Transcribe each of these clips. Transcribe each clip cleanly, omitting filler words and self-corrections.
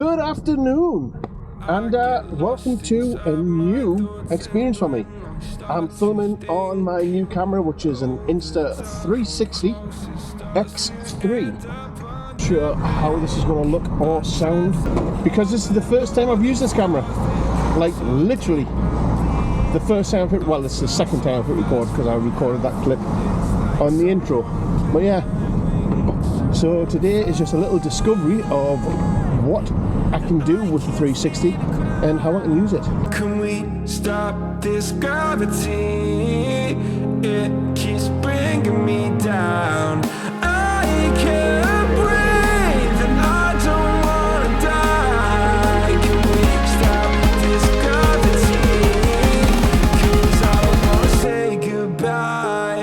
Good afternoon, and welcome to a new experience for me. I'm filming on my new camera, which is an Insta360 X3. Sure how this is going to look or sound, because this is the first time I've used this camera. Like literally, the first time I've hit. Well, it's the second time I've hit record because I recorded that clip on the intro. But yeah, so today is just a little discovery of what I can do with the 360 and how I can use it. Can we stop this gravity? It keeps bringing me down. I can't breathe and I don't wanna die. Can we stop this gravity? 'Cause I don't wanna say goodbye.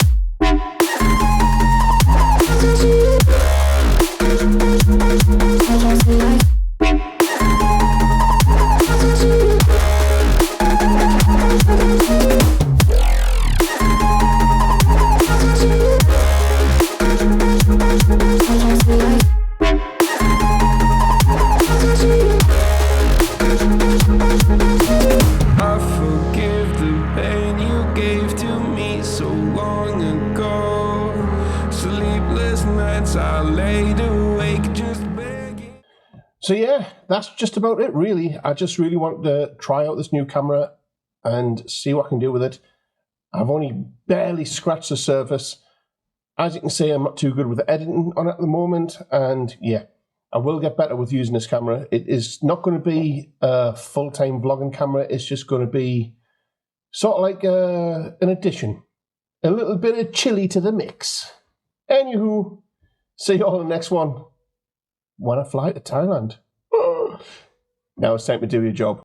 So yeah, that's just about it really. I just really want to try out this new camera and see what I can do with it. I've only barely scratched the surface. As you can see, I'm not too good with editing on it at the moment, and yeah, I will get better with using this camera. It is not going to be a full-time vlogging camera, it's just going to be sort of like an addition. A little bit of chili to the mix. Anywho, see you all in the next one. When I fly to Thailand. Now it's time to do your job.